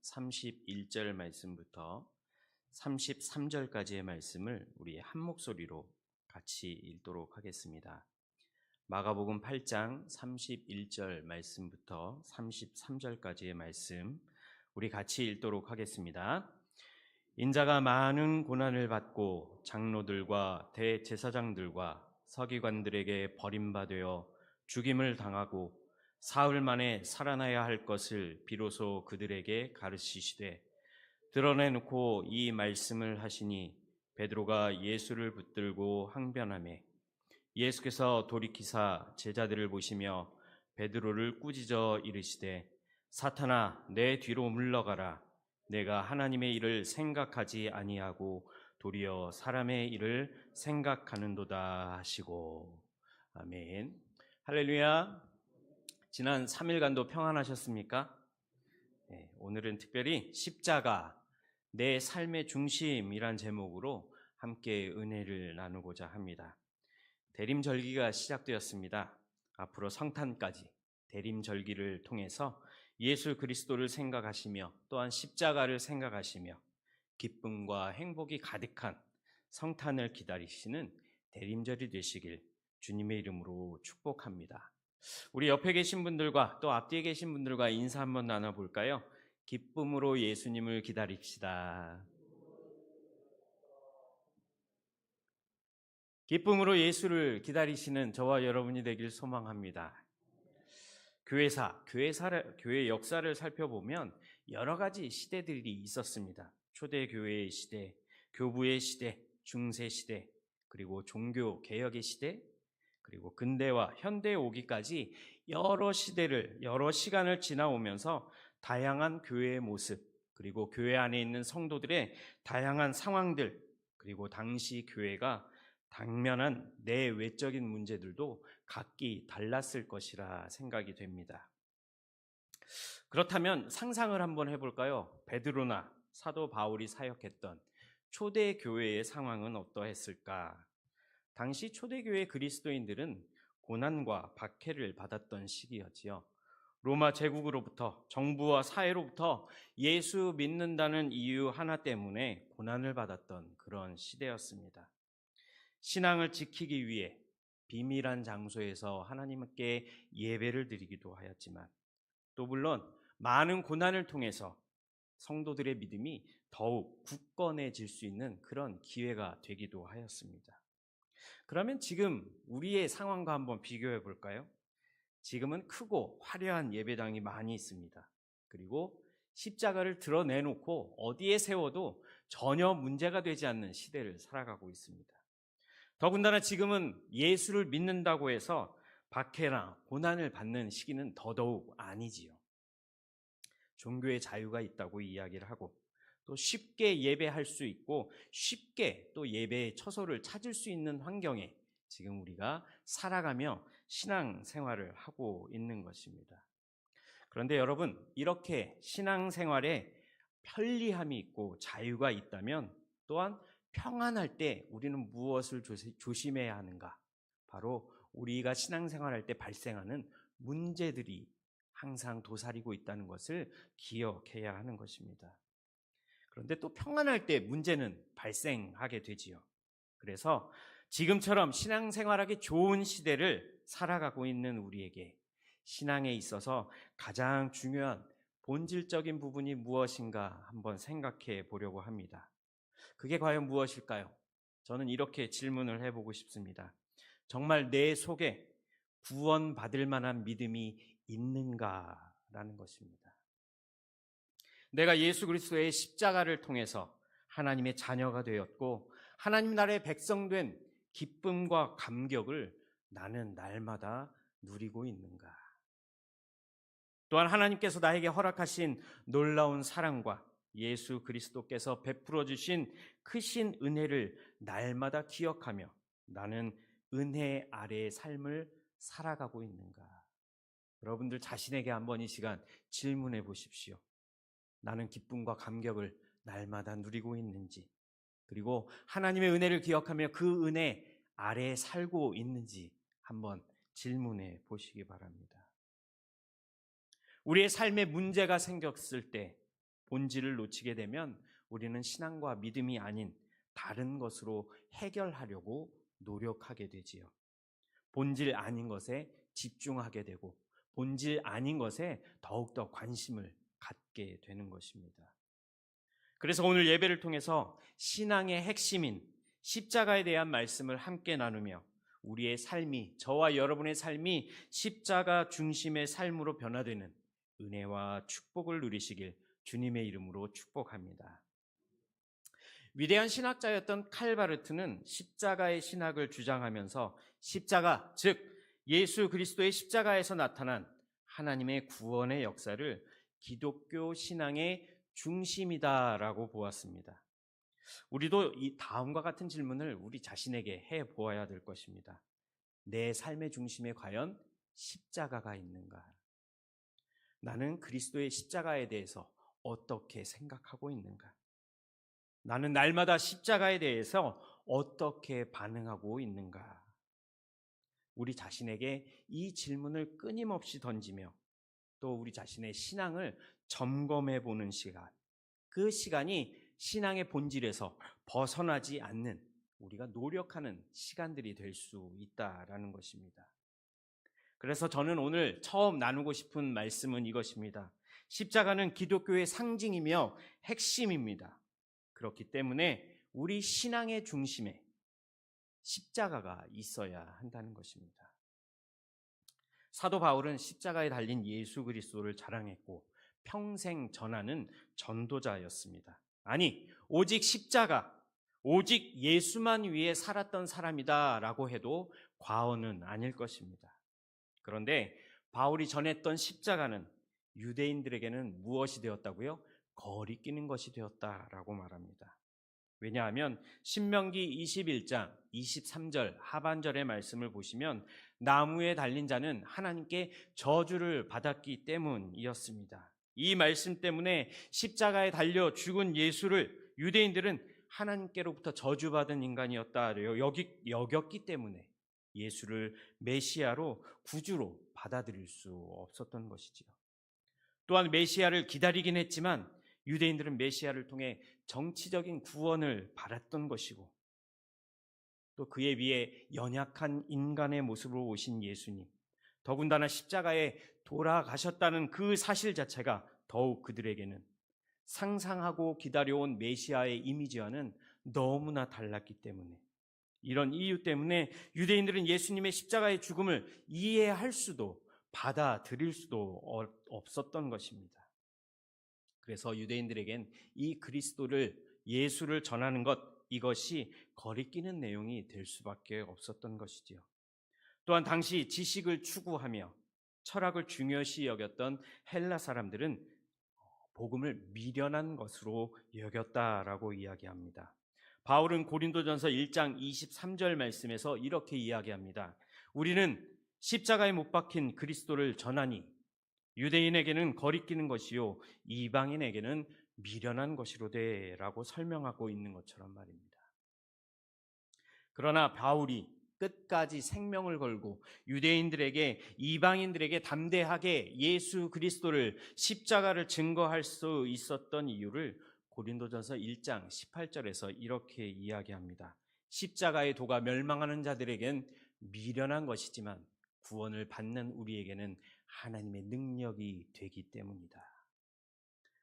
31절 말씀부터 33절까지의 말씀을 우리 한 목소리로 같이 읽도록 하겠습니다. 마가복음 8장 31절 말씀부터 33절까지의 말씀 우리 같이 읽도록 하겠습니다. 인자가 많은 고난을 받고 장로들과 대제사장들과 서기관들에게 버림받아 죽임을 당하고 사흘 만에 살아나야 할 것을 비로소 그들에게 가르치시되 드러내놓고 이 말씀을 하시니 베드로가 예수를 붙들고 항변하매 예수께서 돌이키사 제자들을 보시며 베드로를 꾸짖어 이르시되 사탄아 내 뒤로 물러가라. 내가 하나님의 일을 생각하지 아니하고 도리어 사람의 일을 생각하는도다 하시고. 아멘. 할렐루야. 지난 3일간도 평안하셨습니까? 네, 오늘은 특별히 십자가 내 삶의 중심이란 제목으로 함께 은혜를 나누고자 합니다. 대림절기가 시작되었습니다. 앞으로 성탄까지 대림절기를 통해서 예수 그리스도를 생각하시며 또한 십자가를 생각하시며 기쁨과 행복이 가득한 성탄을 기다리시는 대림절이 되시길 주님의 이름으로 축복합니다. 우리 옆에 계신 분들과 또 앞뒤에 계신 분들과 인사 한번 나눠볼까요? 기쁨으로 예수님을 기다립시다. 기쁨으로 예수를 기다리시는 저와 여러분이 되길 소망합니다. 교회 역사를 살펴보면 여러 가지 시대들이 있었습니다. 초대교회의 시대, 교부의 시대, 중세시대, 그리고 종교개혁의 시대, 그리고 근대와 현대에 오기까지 여러 시간을 지나오면서 다양한 교회의 모습, 그리고 교회 안에 있는 성도들의 다양한 상황들, 그리고 당시 교회가 당면한 내외적인 문제들도 각기 달랐을 것이라 생각이 됩니다. 그렇다면 상상을 한번 해볼까요? 베드로나 사도 바울이 사역했던 초대교회의 상황은 어떠했을까? 당시 초대교회 그리스도인들은 고난과 박해를 받았던 시기였지요. 로마 제국으로부터, 정부와 사회로부터 예수 믿는다는 이유 하나 때문에 고난을 받았던 그런 시대였습니다. 신앙을 지키기 위해 비밀한 장소에서 하나님께 예배를 드리기도 하였지만 또 물론 많은 고난을 통해서 성도들의 믿음이 더욱 굳건해질 수 있는 그런 기회가 되기도 하였습니다. 그러면 지금 우리의 상황과 한번 비교해 볼까요? 지금은 크고 화려한 예배당이 많이 있습니다. 그리고 십자가를 드러내놓고 어디에 세워도 전혀 문제가 되지 않는 시대를 살아가고 있습니다. 더군다나 지금은 예수를 믿는다고 해서 박해나 고난을 받는 시기는 더더욱 아니지요. 종교의 자유가 있다고 이야기를 하고 또 쉽게 예배할 수 있고 쉽게 또 예배의 처소를 찾을 수 있는 환경에 지금 우리가 살아가며 신앙생활을 하고 있는 것입니다. 그런데 여러분, 이렇게 신앙생활에 편리함이 있고 자유가 있다면 또한 평안할 때 우리는 무엇을 조심해야 하는가? 바로 우리가 신앙생활할 때 발생하는 문제들이 항상 도사리고 있다는 것을 기억해야 하는 것입니다. 그런데 또 평안할 때 문제는 발생하게 되지요. 그래서 지금처럼 신앙생활하기 좋은 시대를 살아가고 있는 우리에게 신앙에 있어서 가장 중요한 본질적인 부분이 무엇인가 한번 생각해 보려고 합니다. 그게 과연 무엇일까요? 저는 이렇게 질문을 해보고 싶습니다. 정말 내 속에 구원받을 만한 믿음이 있는가라는 것입니다. 내가 예수 그리스도의 십자가를 통해서 하나님의 자녀가 되었고 하나님 나라의 백성된 기쁨과 감격을 나는 날마다 누리고 있는가? 또한 하나님께서 나에게 허락하신 놀라운 사랑과 예수 그리스도께서 베풀어 주신 크신 은혜를 날마다 기억하며 나는 은혜 아래의 삶을 살아가고 있는가? 여러분들 자신에게 한번 이 시간 질문해 보십시오. 나는 기쁨과 감격을 날마다 누리고 있는지, 그리고 하나님의 은혜를 기억하며 그 은혜 아래에 살고 있는지 한번 질문해 보시기 바랍니다. 우리의 삶에 문제가 생겼을 때 본질을 놓치게 되면 우리는 신앙과 믿음이 아닌 다른 것으로 해결하려고 노력하게 되지요. 본질 아닌 것에 집중하게 되고 본질 아닌 것에 더욱더 관심을 갖게 되는 것입니다. 그래서 오늘 예배를 통해서 신앙의 핵심인 십자가에 대한 말씀을 함께 나누며 우리의 삶이, 저와 여러분의 삶이 십자가 중심의 삶으로 변화되는 은혜와 축복을 누리시길 주님의 이름으로 축복합니다. 위대한 신학자였던 칼바르트는 십자가의 신학을 주장하면서 십자가, 즉 예수 그리스도의 십자가에서 나타난 하나님의 구원의 역사를 기독교 신앙의 중심이다라고 보았습니다. 우리도 이 다음과 같은 질문을 우리 자신에게 해보아야 될 것입니다. 내 삶의 중심에 과연 십자가가 있는가? 나는 그리스도의 십자가에 대해서 어떻게 생각하고 있는가? 나는 날마다 십자가에 대해서 어떻게 반응하고 있는가? 우리 자신에게 이 질문을 끊임없이 던지며 또 우리 자신의 신앙을 점검해 보는 시간, 그 시간이 신앙의 본질에서 벗어나지 않는 우리가 노력하는 시간들이 될 수 있다라는 것입니다. 그래서 저는 오늘 처음 나누고 싶은 말씀은 이것입니다. 십자가는 기독교의 상징이며 핵심입니다. 그렇기 때문에 우리 신앙의 중심에 십자가가 있어야 한다는 것입니다. 사도 바울은 십자가에 달린 예수 그리스도를 자랑했고 평생 전하는 전도자였습니다. 아니, 오직 십자가, 오직 예수만 위해 살았던 사람이다라고 해도 과언은 아닐 것입니다. 그런데 바울이 전했던 십자가는 유대인들에게는 무엇이 되었다고요? 거리끼는 것이 되었다라고 말합니다. 왜냐하면 신명기 21장 23절 하반절의 말씀을 보시면 나무에 달린 자는 하나님께 저주를 받았기 때문이었습니다. 이 말씀 때문에 십자가에 달려 죽은 예수를 유대인들은 하나님께로부터 저주받은 인간이었다 여겼기 때문에 예수를 메시아로 구주로 받아들일 수 없었던 것이지요. 또한 메시아를 기다리긴 했지만 유대인들은 메시아를 통해 정치적인 구원을 바랐던 것이고 또 그에 비해 연약한 인간의 모습으로 오신 예수님, 더군다나 십자가에 돌아가셨다는 그 사실 자체가 더욱 그들에게는 상상하고 기다려온 메시아의 이미지와는 너무나 달랐기 때문에 이런 이유 때문에 유대인들은 예수님의 십자가의 죽음을 이해할 수도 받아들일 수도 없었던 것입니다. 그래서 유대인들에겐 이 그리스도를 예수를 전하는 것, 이것이 거리끼는 내용이 될 수밖에 없었던 것이지요. 또한 당시 지식을 추구하며 철학을 중요시 여겼던 헬라 사람들은 복음을 미련한 것으로 여겼다라고 이야기합니다. 바울은 고린도전서 1장 23절 말씀에서 이렇게 이야기합니다. 우리는 십자가에 못 박힌 그리스도를 전하니 유대인에게는 거리끼는 것이요 이방인에게는 미련한 것이로되라고 설명하고 있는 것처럼 말입니다. 그러나 바울이 끝까지 생명을 걸고 유대인들에게 이방인들에게 담대하게 예수 그리스도를 십자가를 증거할 수 있었던 이유를 고린도전서 1장 18절에서 이렇게 이야기합니다. 십자가의 도가 멸망하는 자들에겐 미련한 것이지만 구원을 받는 우리에게는 하나님의 능력이 되기 때문이다.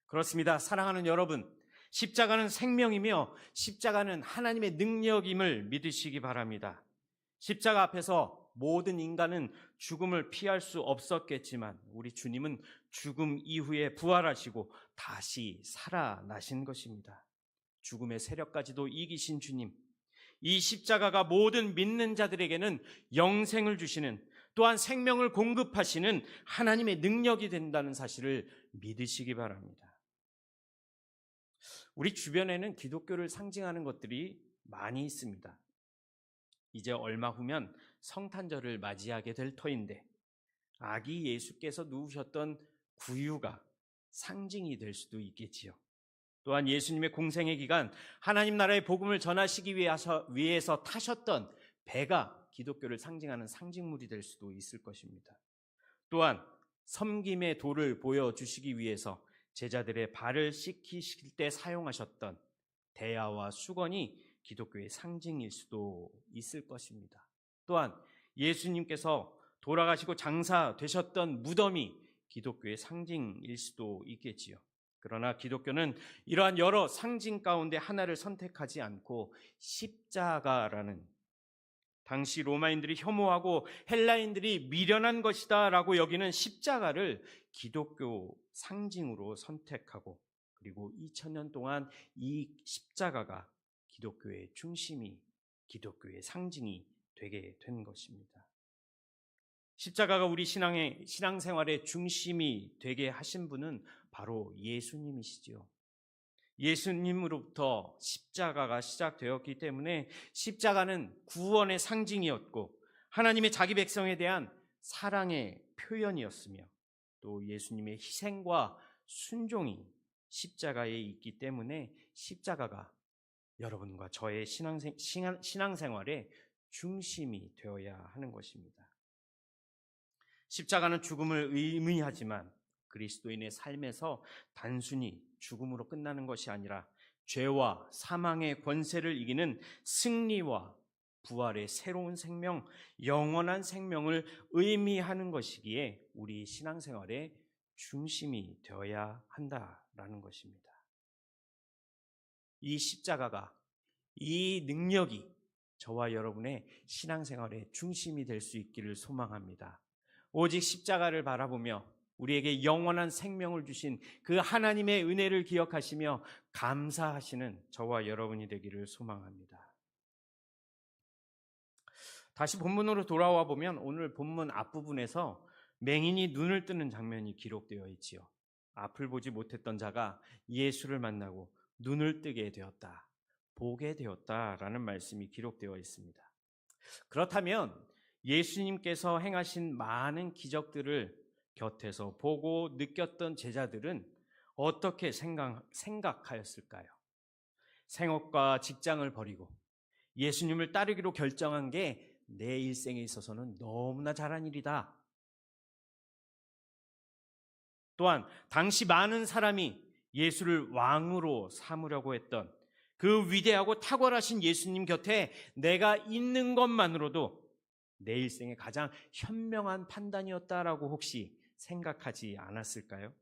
그렇습니다. 사랑하는 여러분, 십자가는 생명이며 십자가는 하나님의 능력임을 믿으시기 바랍니다. 십자가 앞에서 모든 인간은 죽음을 피할 수 없었겠지만 우리 주님은 죽음 이후에 부활하시고 다시 살아나신 것입니다. 죽음의 세력까지도 이기신 주님, 이 십자가가 모든 믿는 자들에게는 영생을 주시는, 또한 생명을 공급하시는 하나님의 능력이 된다는 사실을 믿으시기 바랍니다. 우리 주변에는 기독교를 상징하는 것들이 많이 있습니다. 이제 얼마 후면 성탄절을 맞이하게 될 터인데 아기 예수께서 누우셨던 구유가 상징이 될 수도 있겠지요. 또한 예수님의 공생의 기간 하나님 나라의 복음을 전하시기 위해서 타셨던 배가 기독교를 상징하는 상징물이 될 수도 있을 것입니다. 또한 섬김의 도를 보여주시기 위해서 제자들의 발을 씻기실 때 사용하셨던 대야와 수건이 기독교의 상징일 수도 있을 것입니다. 또한 예수님께서 돌아가시고 장사되셨던 무덤이 기독교의 상징일 수도 있겠지요. 그러나 기독교는 이러한 여러 상징 가운데 하나를 선택하지 않고 십자가라는, 당시 로마인들이 혐오하고 헬라인들이 미련한 것이다 라고 여기는 십자가를 기독교 상징으로 선택하고, 그리고 2000년 동안 이 십자가가 기독교의 중심이, 기독교의 상징이 되게 된 것입니다. 십자가가 우리 신앙생활의 중심이 되게 하신 분은 바로 예수님이시지요. 예수님으로부터 십자가가 시작되었기 때문에 십자가는 구원의 상징이었고 하나님의 자기 백성에 대한 사랑의 표현이었으며, 또 예수님의 희생과 순종이 십자가에 있기 때문에 십자가가 여러분과 저의 신앙생활의 중심이 되어야 하는 것입니다. 십자가는 죽음을 의미하지만 그리스도인의 삶에서 단순히 죽음으로 끝나는 것이 아니라 죄와 사망의 권세를 이기는 승리와 부활의 새로운 생명, 영원한 생명을 의미하는 것이기에 우리 신앙생활의 중심이 되어야 한다라는 것입니다. 이 십자가가, 이 능력이 저와 여러분의 신앙생활의 중심이 될 수 있기를 소망합니다. 오직 십자가를 바라보며 우리에게 영원한 생명을 주신 그 하나님의 은혜를 기억하시며 감사하시는 저와 여러분이 되기를 소망합니다. 다시 본문으로 돌아와 보면 오늘 본문 앞부분에서 맹인이 눈을 뜨는 장면이 기록되어 있지요. 앞을 보지 못했던 자가 예수를 만나고 눈을 뜨게 되었다, 보게 되었다라는 말씀이 기록되어 있습니다. 그렇다면 예수님께서 행하신 많은 기적들을 곁에서 보고 느꼈던 제자들은 어떻게 생각하였을까요? 생업과 직장을 버리고 예수님을 따르기로 결정한 게 내 일생에 있어서는 너무나 잘한 일이다. 또한 당시 많은 사람이 예수를 왕으로 삼으려고 했던 그 위대하고 탁월하신 예수님 곁에 내가 있는 것만으로도 내 일생의 가장 현명한 판단이었다라고 혹시 생각하지 않았을까요?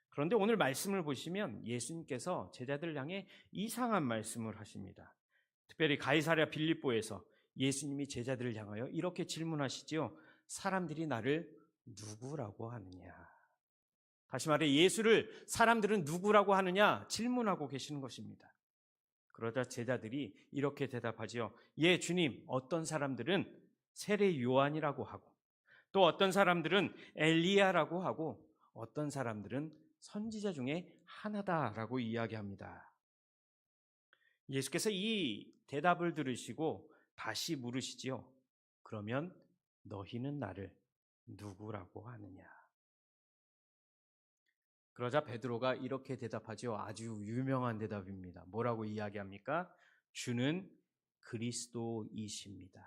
그런데 오늘 말씀을 보시면 예수님께서 제자들을 향해 이상한 말씀을 하십니다. 특별히 가이사랴 빌립보에서 예수님이 제자들을 향하여 이렇게 질문하시죠. 사람들이 나를 누구라고 하느냐? 다시 말해 예수를 사람들은 누구라고 하느냐 질문하고 계시는 것입니다. 그러자 제자들이 이렇게 대답하지요. 예, 주님, 어떤 사람들은 세례 요한이라고 하고, 또 어떤 사람들은 엘리야라고 하고, 어떤 사람들은 선지자 중에 하나다라고 이야기합니다. 예수께서 이 대답을 들으시고 다시 물으시지요. 그러면 너희는 나를 누구라고 하느냐? 그러자 베드로가 이렇게 대답하죠. 아주 유명한 대답입니다. 뭐라고 이야기합니까? 주는 그리스도이십니다.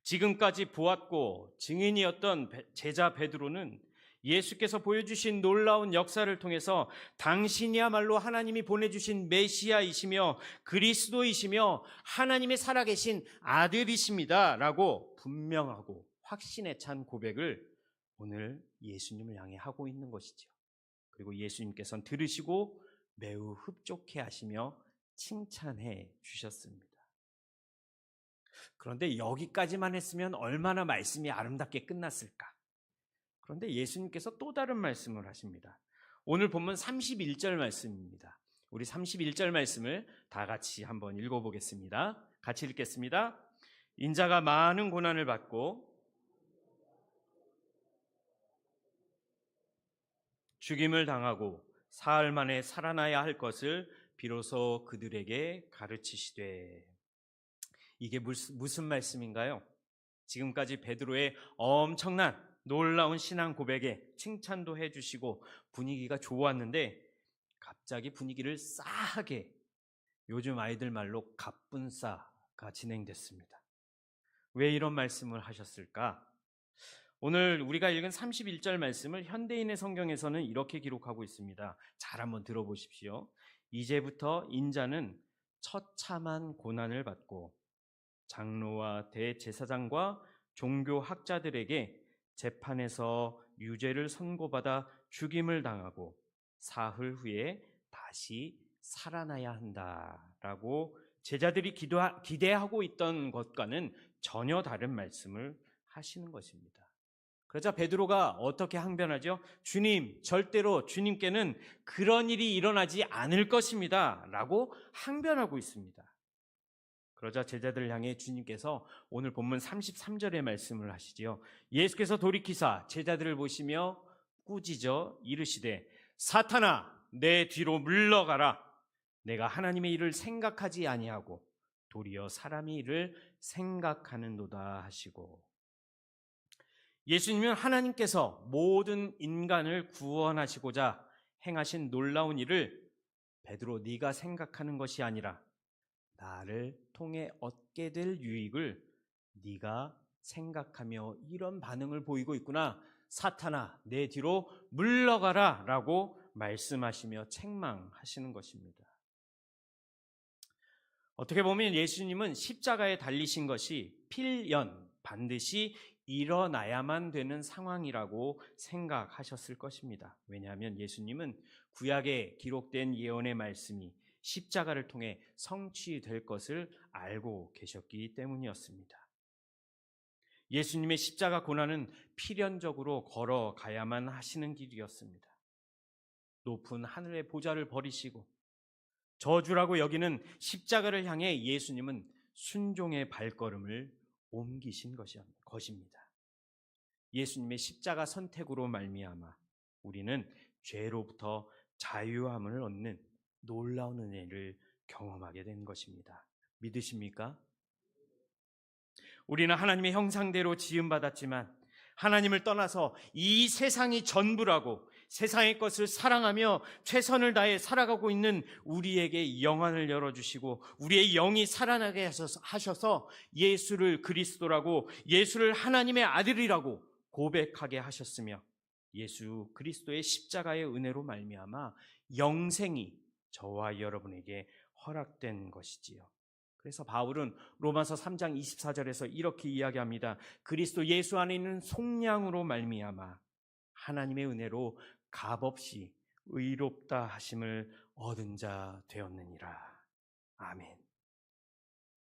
지금까지 보았고 증인이었던 제자 베드로는 예수께서 보여주신 놀라운 역사를 통해서 당신이야말로 하나님이 보내주신 메시아이시며 그리스도이시며 하나님의 살아계신 아들이십니다 라고 분명하고 확신에 찬 고백을 오늘 예수님을 향해 하고 있는 것이죠. 그리고 예수님께서는 들으시고 매우 흡족해 하시며 칭찬해 주셨습니다. 그런데 여기까지만 했으면 얼마나 말씀이 아름답게 끝났을까? 그런데 예수님께서 또 다른 말씀을 하십니다. 오늘 본문 31절 말씀입니다. 우리 31절 말씀을 다 같이 한번 읽어보겠습니다. 같이 읽겠습니다. 인자가 많은 고난을 받고 죽임을 당하고 사흘 만에 살아나야 할 것을 비로소 그들에게 가르치시되. 이게 무슨 말씀인가요? 지금까지 베드로의 엄청난 놀라운 신앙 고백에 칭찬도 해주시고 분위기가 좋았는데 갑자기 분위기를 싸하게, 요즘 아이들 말로 갑분싸가 진행됐습니다. 왜 이런 말씀을 하셨을까? 오늘 우리가 읽은 31절 말씀을 현대인의 성경에서는 이렇게 기록하고 있습니다. 잘 한번 들어보십시오. 이제부터 인자는 처참한 고난을 받고 장로와 대제사장과 종교학자들에게 재판에서 유죄를 선고받아 죽임을 당하고 사흘 후에 다시 살아나야 한다라고 제자들이 기대하고 있던 것과는 전혀 다른 말씀을 하시는 것입니다. 그러자 베드로가 어떻게 항변하죠? 주님, 절대로 주님께는 그런 일이 일어나지 않을 것입니다 라고 항변하고 있습니다. 그러자 제자들을 향해 주님께서 오늘 본문 33절의 말씀을 하시지요. 예수께서 돌이키사 제자들을 보시며 꾸짖어 이르시되 사탄아 내 뒤로 물러가라. 내가 하나님의 일을 생각하지 아니하고 도리어 사람의 일을 생각하는도다 하시고, 예수님은 하나님께서 모든 인간을 구원하시고자 행하신 놀라운 일을 베드로 네가 생각하는 것이 아니라 나를 통해 얻게 될 유익을 네가 생각하며 이런 반응을 보이고 있구나. 사탄아 내 뒤로 물러가라 라고 말씀하시며 책망하시는 것입니다. 어떻게 보면 예수님은 십자가에 달리신 것이 필연 반드시 일어나야만 되는 상황이라고 생각하셨을 것입니다. 왜냐하면 예수님은 구약에 기록된 예언의 말씀이 십자가를 통해 성취될 것을 알고 계셨기 때문이었습니다. 예수님의 십자가 고난은 필연적으로 걸어가야만 하시는 길이었습니다. 높은 하늘의 보좌를 버리시고 저주라고 여기는 십자가를 향해 예수님은 순종의 발걸음을 옮기신 것입니다. 예수님의 십자가 선택으로 말미암아 우리는 죄로부터 자유함을 얻는 놀라운 은혜를 경험하게 된 것입니다. 믿으십니까? 우리는 하나님의 형상대로 지음받았지만 하나님을 떠나서 이 세상이 전부라고 세상의 것을 사랑하며 최선을 다해 살아가고 있는 우리에게 영안을 열어주시고 우리의 영이 살아나게 하셔서 예수를 그리스도라고, 예수를 하나님의 아들이라고 고백하게 하셨으며 예수 그리스도의 십자가의 은혜로 말미암아 영생이 저와 여러분에게 허락된 것이지요. 그래서 바울은 로마서 3장 24절에서 이렇게 이야기합니다. 그리스도 예수 안에 있는 속량으로 말미암아 하나님의 은혜로 값없이 의롭다 하심을 얻은 자 되었느니라. 아멘.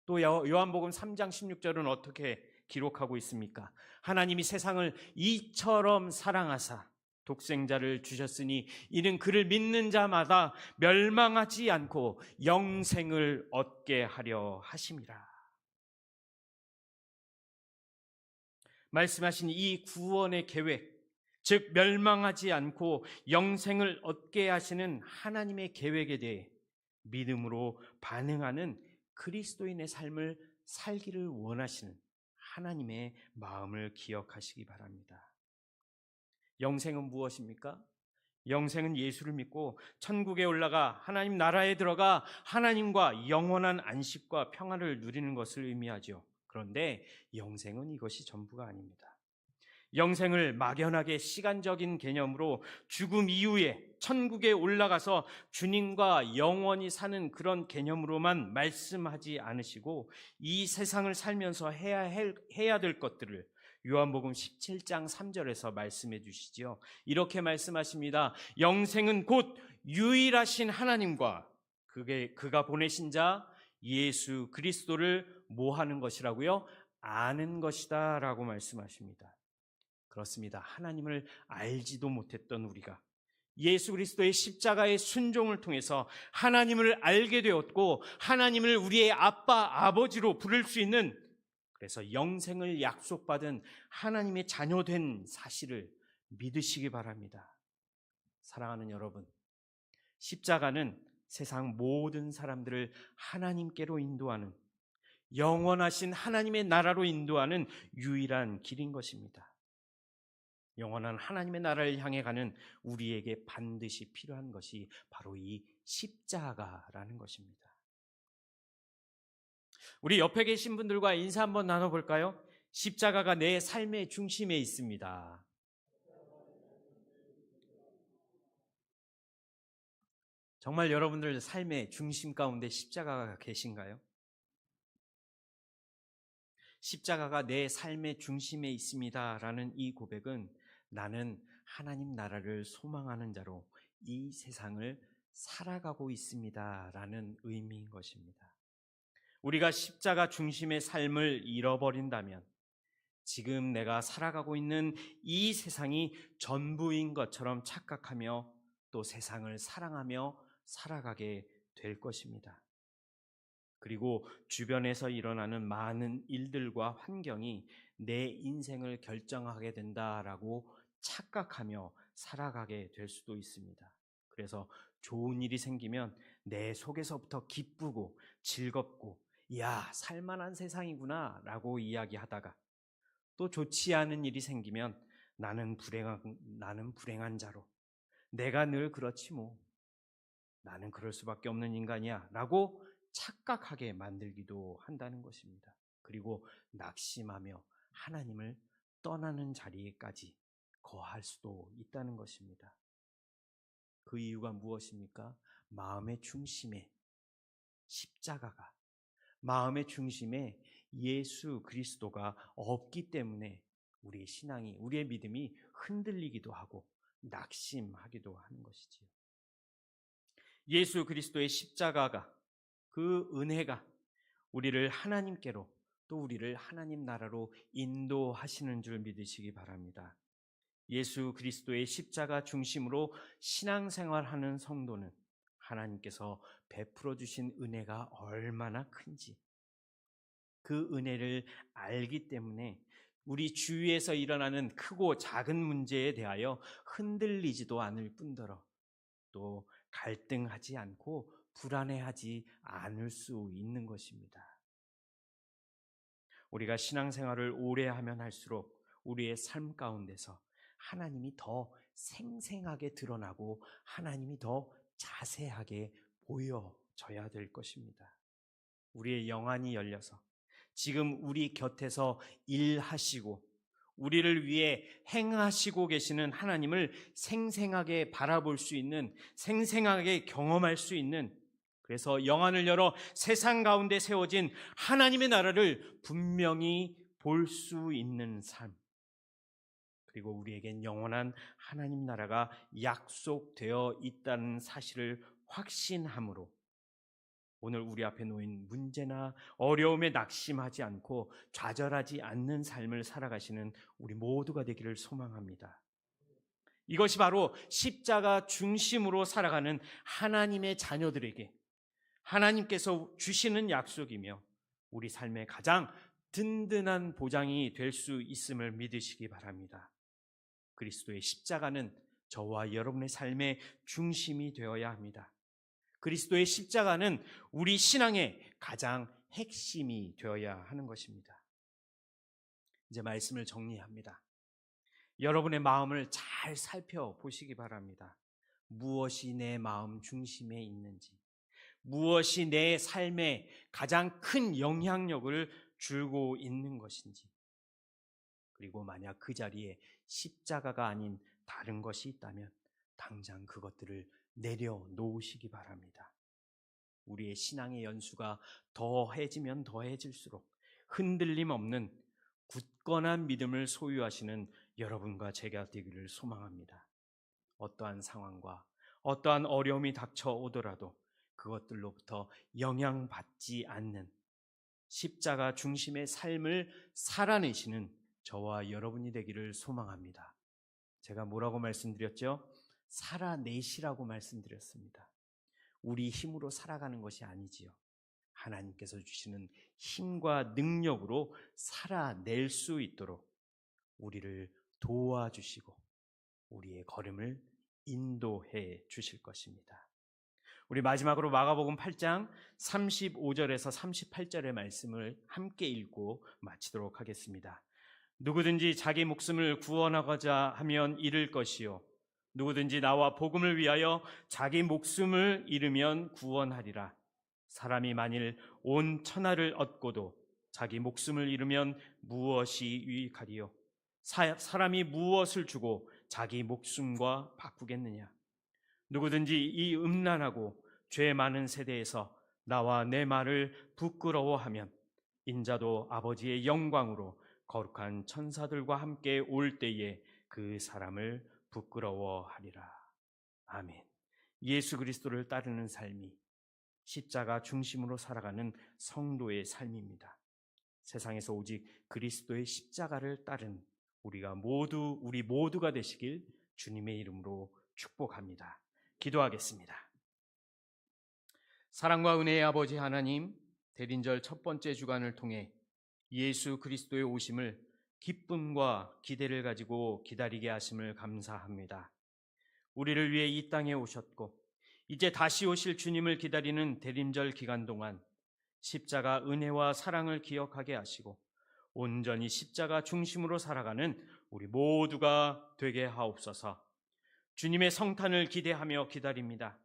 또 요한복음 3장 16절은 어떻게 기록하고 있습니까? 하나님이 세상을 이처럼 사랑하사 독생자를 주셨으니 이는 그를 믿는 자마다 멸망하지 않고 영생을 얻게 하려 하심이라. 말씀하신 이 구원의 계획, 즉 멸망하지 않고 영생을 얻게 하시는 하나님의 계획에 대해 믿음으로 반응하는 그리스도인의 삶을 살기를 원하시는 하나님의 마음을 기억하시기 바랍니다. 영생은 무엇입니까? 영생은 예수를 믿고 천국에 올라가 하나님 나라에 들어가 하나님과 영원한 안식과 평화를 누리는 것을 의미하죠. 그런데 영생은 이것이 전부가 아닙니다. 영생을 막연하게 시간적인 개념으로 죽음 이후에 천국에 올라가서 주님과 영원히 사는 그런 개념으로만 말씀하지 않으시고 이 세상을 살면서 해야 될 것들을 요한복음 17장 3절에서 말씀해 주시지요. 이렇게 말씀하십니다. 영생은 곧 유일하신 하나님과 그가 보내신 자 예수 그리스도를 뭐 하는 것이라고요? 아는 것이다 라고 말씀하십니다. 그렇습니다. 하나님을 알지도 못했던 우리가 예수 그리스도의 십자가의 순종을 통해서 하나님을 알게 되었고 하나님을 우리의 아빠, 아버지로 부를 수 있는, 그래서 영생을 약속받은 하나님의 자녀된 사실을 믿으시기 바랍니다. 사랑하는 여러분, 십자가는 세상 모든 사람들을 하나님께로 인도하는, 영원하신 하나님의 나라로 인도하는 유일한 길인 것입니다. 영원한 하나님의 나라를 향해 가는 우리에게 반드시 필요한 것이 바로 이 십자가라는 것입니다. 우리 옆에 계신 분들과 인사 한번 나눠볼까요? 십자가가 내 삶의 중심에 있습니다. 정말 여러분들 삶의 중심 가운데 십자가가 계신가요? 십자가가 내 삶의 중심에 있습니다라는 이 고백은 나는 하나님 나라를 소망하는 자로 이 세상을 살아가고 있습니다라는 의미인 것입니다. 우리가 십자가 중심의 삶을 잃어버린다면 지금 내가 살아가고 있는 이 세상이 전부인 것처럼 착각하며 또 세상을 사랑하며 살아가게 될 것입니다. 그리고 주변에서 일어나는 많은 일들과 환경이 내 인생을 결정하게 된다라고 착각하며 살아가게 될 수도 있습니다. 그래서 좋은 일이 생기면 내 속에서부터 기쁘고 즐겁고 야, 살만한 세상이구나 라고 이야기하다가 또 좋지 않은 일이 생기면 나는 불행한 자로 내가 늘 그렇지 뭐 나는 그럴 수밖에 없는 인간이야 라고 착각하게 만들기도 한다는 것입니다. 그리고 낙심하며 하나님을 떠나는 자리에까지 거할 수도 있다는 것입니다. 그 이유가 무엇입니까? 마음의 중심에 십자가가, 마음의 중심에 예수 그리스도가 없기 때문에 우리의 신앙이, 우리의 믿음이 흔들리기도 하고 낙심하기도 하는 것이지요. 예수 그리스도의 십자가가, 그 은혜가 우리를 하나님께로 또 우리를 하나님 나라로 인도하시는 줄 믿으시기 바랍니다. 예수 그리스도의 십자가 중심으로 신앙생활하는 성도는 하나님께서 베풀어 주신 은혜가 얼마나 큰지 그 은혜를 알기 때문에 우리 주위에서 일어나는 크고 작은 문제에 대하여 흔들리지도 않을 뿐더러 또 갈등하지 않고 불안해하지 않을 수 있는 것입니다. 우리가 신앙생활을 오래 하면 할수록 우리의 삶 가운데서 하나님이 더 생생하게 드러나고 하나님이 더 자세하게 보여져야 될 것입니다. 우리의 영안이 열려서 지금 우리 곁에서 일하시고 우리를 위해 행하시고 계시는 하나님을 생생하게 바라볼 수 있는, 생생하게 경험할 수 있는, 그래서 영안을 열어 세상 가운데 세워진 하나님의 나라를 분명히 볼 수 있는 삶, 그리고 우리에겐 영원한 하나님 나라가 약속되어 있다는 사실을 확신함으로 오늘 우리 앞에 놓인 문제나 어려움에 낙심하지 않고 좌절하지 않는 삶을 살아가시는 우리 모두가 되기를 소망합니다. 이것이 바로 십자가 중심으로 살아가는 하나님의 자녀들에게 하나님께서 주시는 약속이며 우리 삶의 가장 든든한 보장이 될 수 있음을 믿으시기 바랍니다. 그리스도의 십자가는 저와 여러분의 삶의 중심이 되어야 합니다. 그리스도의 십자가는 우리 신앙의 가장 핵심이 되어야 하는 것입니다. 이제 말씀을 정리합니다. 여러분의 마음을 잘 살펴보시기 바랍니다. 무엇이 내 마음 중심에 있는지, 무엇이 내 삶에 가장 큰 영향력을 주고 있는 것인지, 그리고 만약 그 자리에 십자가가 아닌 다른 것이 있다면 당장 그것들을 내려놓으시기 바랍니다. 우리의 신앙의 연수가 더해지면 더해질수록 흔들림 없는 굳건한 믿음을 소유하시는 여러분과 제가 되기를 소망합니다. 어떠한 상황과 어떠한 어려움이 닥쳐오더라도 그것들로부터 영향받지 않는 십자가 중심의 삶을 살아내시는 저와 여러분이 되기를 소망합니다. 제가 뭐라고 말씀드렸죠? 살아내시라고 말씀드렸습니다. 우리 힘으로 살아가는 것이 아니지요. 하나님께서 주시는 힘과 능력으로 살아낼 수 있도록 우리를 도와주시고 우리의 걸음을 인도해 주실 것입니다. 우리 마지막으로 마가복음 8장 35절에서 38절의 말씀을 함께 읽고 마치도록 하겠습니다. 누구든지 자기 목숨을 구원하고자 하면 잃을 것이요 누구든지 나와 복음을 위하여 자기 목숨을 잃으면 구원하리라. 사람이 만일 온 천하를 얻고도 자기 목숨을 잃으면 무엇이 유익하리요? 사람이 무엇을 주고 자기 목숨과 바꾸겠느냐? 누구든지 이 음란하고 죄 많은 세대에서 나와 내 말을 부끄러워하면 인자도 아버지의 영광으로 거룩한 천사들과 함께 올 때에 그 사람을 부끄러워하리라. 아멘. 예수 그리스도를 따르는 삶이 십자가 중심으로 살아가는 성도의 삶입니다. 세상에서 오직 그리스도의 십자가를 따른 우리 모두가 되시길 주님의 이름으로 축복합니다. 기도하겠습니다. 사랑과 은혜의 아버지 하나님, 대린절 첫 번째 주간을 통해 예수 그리스도의 오심을 기쁨과 기대를 가지고 기다리게 하심을 감사합니다. 우리를 위해 이 땅에 오셨고 이제 다시 오실 주님을 기다리는 대림절 기간 동안 십자가 은혜와 사랑을 기억하게 하시고 온전히 십자가 중심으로 살아가는 우리 모두가 되게 하옵소서. 주님의 성탄을 기대하며 기다립니다.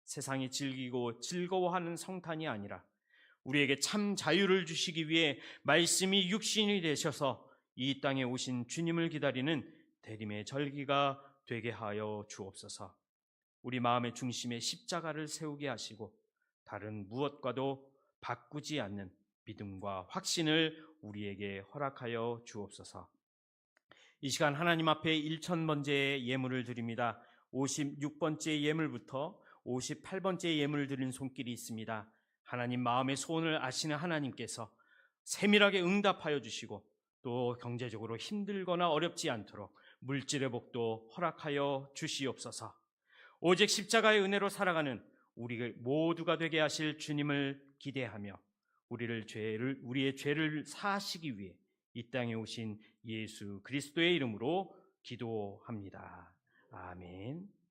세상이 즐기고 즐거워하는 성탄이 아니라 우리에게 참 자유를 주시기 위해 말씀이 육신이 되셔서 이 땅에 오신 주님을 기다리는 대림의 절기가 되게 하여 주옵소서. 우리 마음의 중심에 십자가를 세우게 하시고 다른 무엇과도 바꾸지 않는 믿음과 확신을 우리에게 허락하여 주옵소서. 이 시간 하나님 앞에 1000번째의 예물을 드립니다. 56번째 예물부터 58번째 예물을 드린 손길이 있습니다. 하나님 마음의 소원을 아시는 하나님께서 세밀하게 응답하여 주시고 또 경제적으로 힘들거나 어렵지 않도록 물질의 복도 허락하여 주시옵소서. 오직 십자가의 은혜로 살아가는 우리 모두가 되게 하실 주님을 기대하며 우리의 죄를 사하시기 위해 이 땅에 오신 예수 그리스도의 이름으로 기도합니다. 아멘.